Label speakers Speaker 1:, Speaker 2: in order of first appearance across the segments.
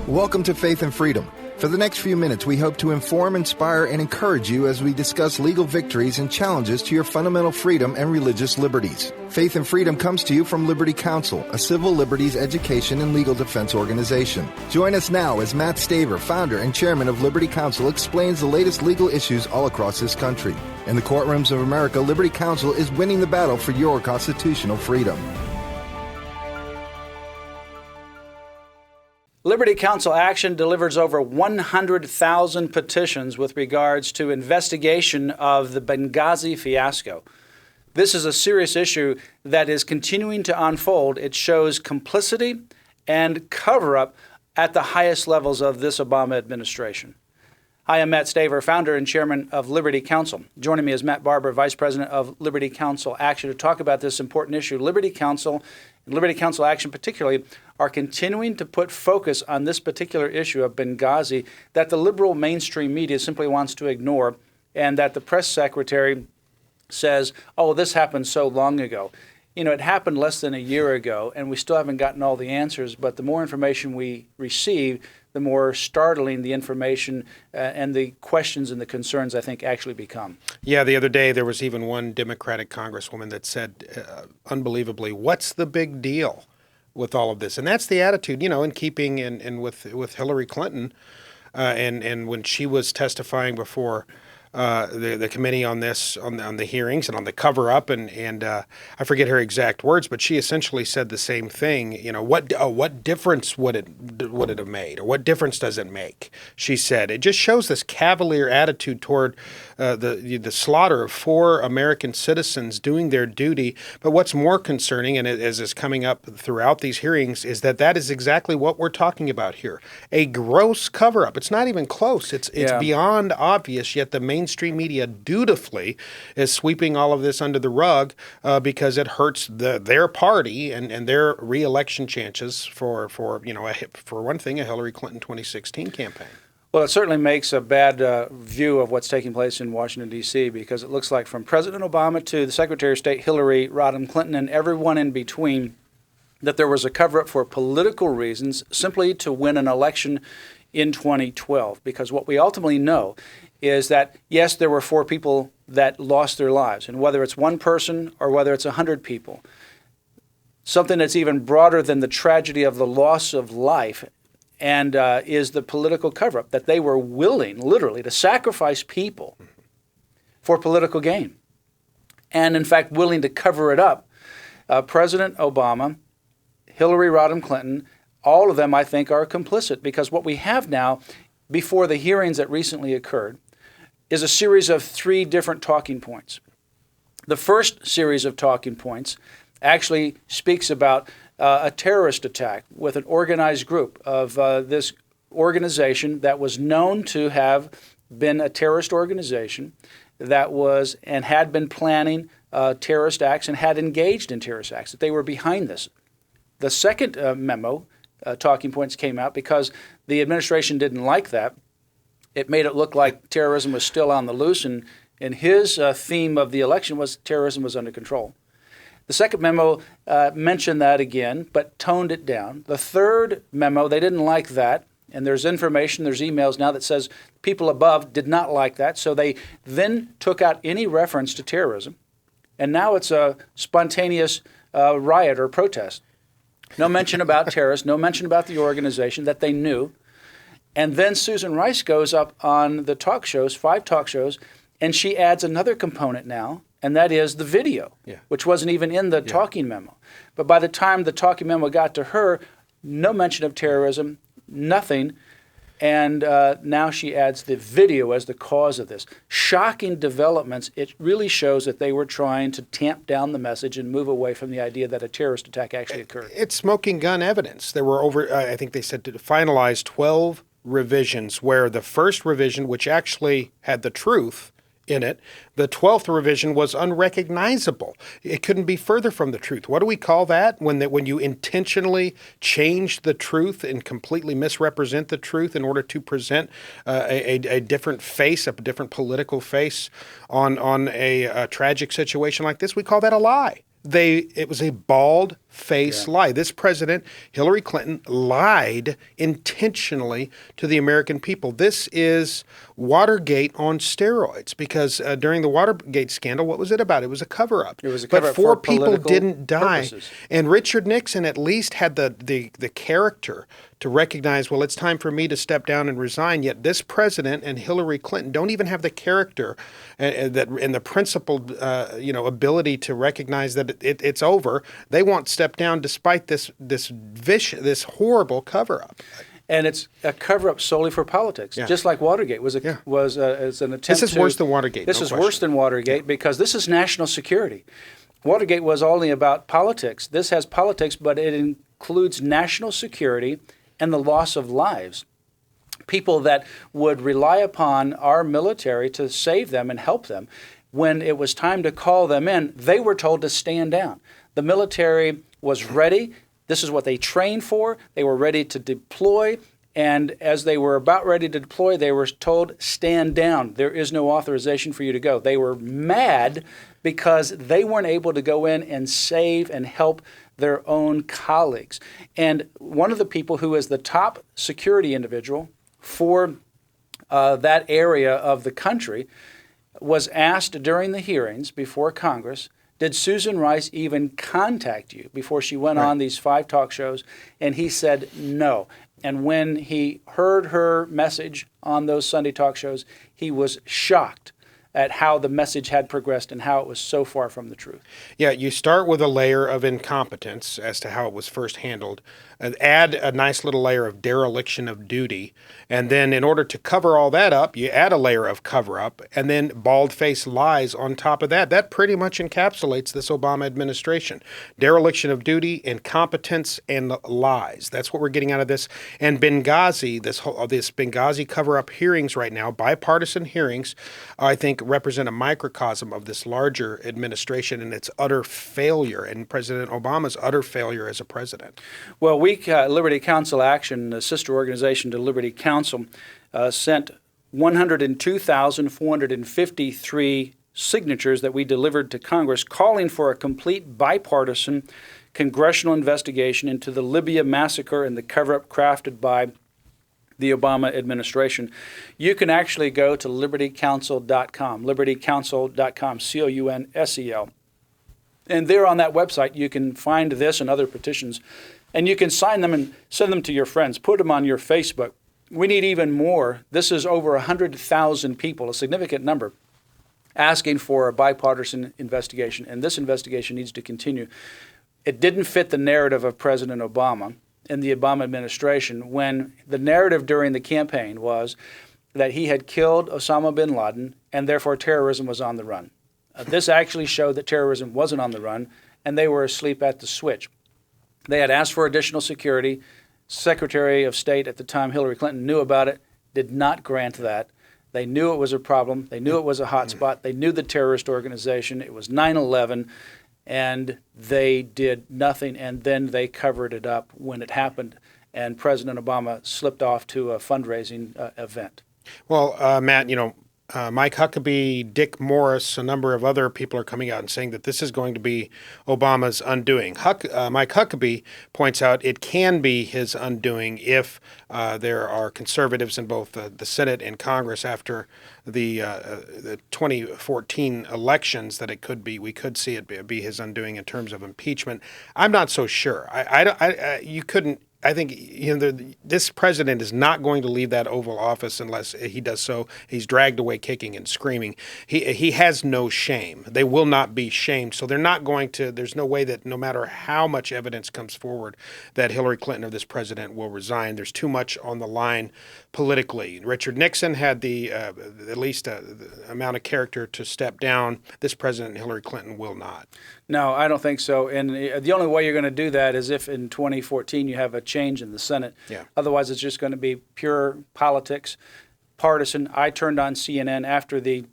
Speaker 1: Welcome to Faith and Freedom. For the next few minutes, we hope to inform, inspire, and encourage you as we discuss legal victories and challenges to your fundamental freedom and religious liberties. Faith and Freedom comes to you from Liberty Counsel, a civil liberties education and legal defense organization. Join us now as Matt Staver, founder and chairman of Liberty Counsel, explains the latest legal issues all across this country. In the courtrooms of America, Liberty Counsel is winning the battle for your constitutional freedom.
Speaker 2: Liberty Counsel Action delivers over 100,000 petitions with regards to investigation of the Benghazi fiasco. This is a serious issue that is continuing to unfold. It shows complicity and cover-up at the highest levels of this Obama administration. Hi, I'm Matt Staver, founder and chairman of Liberty Counsel. Joining me is Matt Barber, vice president of Liberty Counsel Action, to talk about this important issue. Liberty Counsel and Liberty Counsel Action particularly are continuing to put focus on this particular issue of Benghazi that the liberal mainstream media simply wants to ignore, and that the press secretary says, oh, this happened so long ago. You know, it happened less than a year ago, and we still haven't gotten all the answers, but the more information we receive, the more startling the information and the questions and the concerns, I think, actually become.
Speaker 3: Yeah, the other day there was even one Democratic congresswoman that said, unbelievably, what's the big deal with all of this? And that's the attitude, you know, in keeping and with Hillary Clinton, and when she was testifying before the committee on this, on the hearings and on the cover-up, and I forget her exact words, but she essentially said the same thing. You know, what difference would it have made, or what difference does it make? She said it just shows this cavalier attitude toward the slaughter of 4 American citizens doing their duty. But what's more concerning, and as is coming up throughout these hearings, is that is exactly what we're talking about here: a gross cover-up. It's not even close. It's beyond obvious. Yet the mainstream media dutifully is sweeping all of this under the rug because it hurts their party and their re-election chances for one thing, a Hillary Clinton 2016 campaign.
Speaker 2: Well, it certainly makes a bad view of what's taking place in Washington, D.C., because it looks like from President Obama to the Secretary of State Hillary Rodham Clinton and everyone in between, that there was a cover-up for political reasons, simply to win an election in 2012. Because what we ultimately know is that, yes, there were 4 people that lost their lives, and whether it's one person or whether it's 100 people, something that's even broader than the tragedy of the loss of life and is the political cover-up, that they were willing, literally, to sacrifice people for political gain, and in fact willing to cover it up. President Obama, Hillary Rodham Clinton, all of them, I think, are complicit, because what we have now, before the hearings that recently occurred, is a series of 3 different talking points. The first series of talking points actually speaks about a terrorist attack with an organized group of this organization that was known to have been a terrorist organization that was and had been planning terrorist acts and had engaged in terrorist acts, that they were behind this. The second memo, talking points, came out because the administration didn't like that. It made it look like terrorism was still on the loose, and his theme of the election was terrorism was under control. The second memo mentioned that again, but toned it down. The third memo, they didn't like that, and there's information, there's emails now that says people above did not like that, so they then took out any reference to terrorism, and now it's a spontaneous riot or protest. No mention about terrorists, no mention about the organization that they knew. And then Susan Rice goes up on the talk shows, 5 talk shows, and she adds another component now, and that is the video, which wasn't even in the talking memo. But by the time the talking memo got to her, no mention of terrorism, nothing, and now she adds the video as the cause of this. Shocking developments. It really shows that they were trying to tamp down the message and move away from the idea that a terrorist attack actually occurred.
Speaker 3: It's smoking gun evidence. There were I think they said, to finalize 12 revisions, where the first revision, which actually had the truth in it, the 12th revision was unrecognizable. It couldn't be further from the truth. What do we call that? When you intentionally change the truth and completely misrepresent the truth in order to present a different face, a different political face on a tragic situation like this, we call that a lie. It was a bald-faced lie. This president, Hillary Clinton, lied intentionally to the American people. This is Watergate on steroids, because during the Watergate scandal, what was it about? It was a cover-up.
Speaker 2: It was a cover-up
Speaker 3: but four
Speaker 2: for
Speaker 3: people
Speaker 2: political
Speaker 3: didn't die.
Speaker 2: purposes.
Speaker 3: And Richard Nixon at least had the character to recognize, well, it's time for me to step down and resign. Yet this president and Hillary Clinton don't even have the character and the principled, ability to recognize that it's over. They won't step down despite this horrible cover-up.
Speaker 2: And it's a cover-up solely for politics, just like Watergate was an attempt.
Speaker 3: This is worse than Watergate.
Speaker 2: This is worse than Watergate because this is national security. Watergate was only about politics. This has politics, but it includes national security and the loss of lives. People that would rely upon our military to save them and help them. When it was time to call them in, they were told to stand down. The military was ready. This is what they trained for. They were ready to deploy. And as they were about ready to deploy, they were told, stand down. There is no authorization for you to go. They were mad because they weren't able to go in and save and help their own colleagues. And one of the people who is the top security individual for that area of the country was asked during the hearings before Congress, did Susan Rice even contact you before she went on these 5 talk shows? And he said no. And when he heard her message on those Sunday talk shows, he was shocked at how the message had progressed and how it was so far from the truth.
Speaker 3: Yeah, you start with a layer of incompetence as to how it was first handled, and add a nice little layer of dereliction of duty, and then in order to cover all that up, you add a layer of cover-up, and then bald-faced lies on top of that. That pretty much encapsulates this Obama administration. Dereliction of duty, incompetence, and lies. That's what we're getting out of this. And Benghazi, this Benghazi cover-up hearings right now, bipartisan hearings, I think represent a microcosm of this larger administration and its utter failure, and President Obama's utter failure as a president.
Speaker 2: Well, Liberty Counsel Action, a sister organization to Liberty Counsel, sent 102,453 signatures that we delivered to Congress calling for a complete bipartisan congressional investigation into the Libya massacre and the cover-up crafted by the Obama administration. You can actually go to libertycounsel.com, libertycounsel.com, COUNSEL. And there on that website, you can find this and other petitions, and you can sign them and send them to your friends. Put them on your Facebook. We need even more. This is over 100,000 people, a significant number, asking for a bipartisan investigation, and this investigation needs to continue. It didn't fit the narrative of President Obama and the Obama administration when the narrative during the campaign was that he had killed Osama bin Laden and therefore terrorism was on the run. This actually showed that terrorism wasn't on the run and they were asleep at the switch. They had asked for additional security. Secretary of State at the time, Hillary Clinton, knew about it, did not grant that. They knew it was a problem. They knew it was a hot spot. They knew the terrorist organization. It was 9/11. And they did nothing, and then they covered it up when it happened, and President Obama slipped off to a fundraising event.
Speaker 3: Well, Matt, Mike Huckabee, Dick Morris, a number of other people are coming out and saying that this is going to be Obama's undoing. Mike Huckabee points out it can be his undoing if there are conservatives in both the Senate and Congress after the 2014 elections, that we could see it be his undoing in terms of impeachment. I'm not so sure. I think this president is not going to leave that Oval Office unless he does so. He's dragged away kicking and screaming. He has no shame. They will not be shamed. So they're not going to. There's no way that no matter how much evidence comes forward that Hillary Clinton or this president will resign. There's too much on the line politically. Richard Nixon had at least the amount of character to step down. This president, Hillary Clinton, will not.
Speaker 2: No, I don't think so. And the only way you're going to do that is if in 2014 you have a change in the Senate.
Speaker 3: Yeah.
Speaker 2: Otherwise, it's just going to be pure politics, partisan. I turned on CNN after the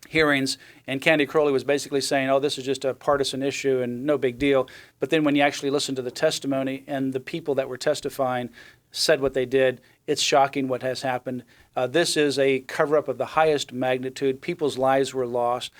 Speaker 2: hearings, and Candy Crowley was basically saying, oh, this is just a partisan issue and no big deal. But then when you actually listen to the testimony and the people that were testifying said what they did, it's shocking what has happened. This is a cover-up of the highest magnitude. People's lives were lost.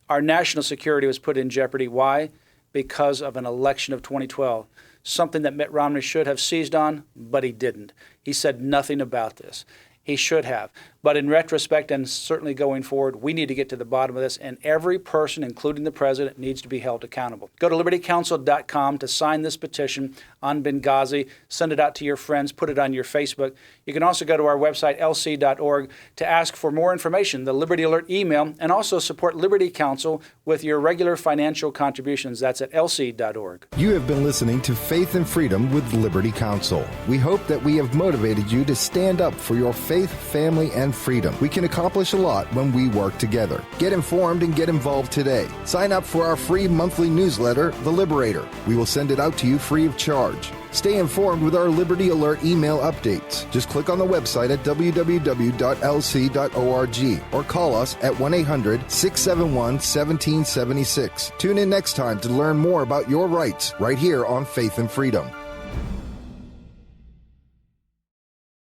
Speaker 2: Our national security was put in jeopardy. Why? because of an election of 2012, something that Mitt Romney should have seized on, but he didn't. He said nothing about this. He should have. But in retrospect, and certainly going forward, we need to get to the bottom of this, and every person, including the president, needs to be held accountable. Go to libertycouncil.com to sign this petition on Benghazi. Send it out to your friends. Put it on your Facebook. You can also go to our website, lc.org, to ask for more information, the Liberty Alert email, and also support Liberty Counsel with your regular financial contributions. That's at lc.org.
Speaker 1: You have been listening to Faith and Freedom with Liberty Counsel. We hope that we have motivated you to stand up for your faith, family, and freedom. We can accomplish a lot when we work together. Get informed and get involved today. Sign up for our free monthly newsletter, The Liberator. We will send it out to you free of charge. Stay informed with our Liberty Alert email updates. Just click on the website at www.lc.org or call us at 1-800-671-1776. Tune in next time to learn more about your rights right here on Faith and Freedom.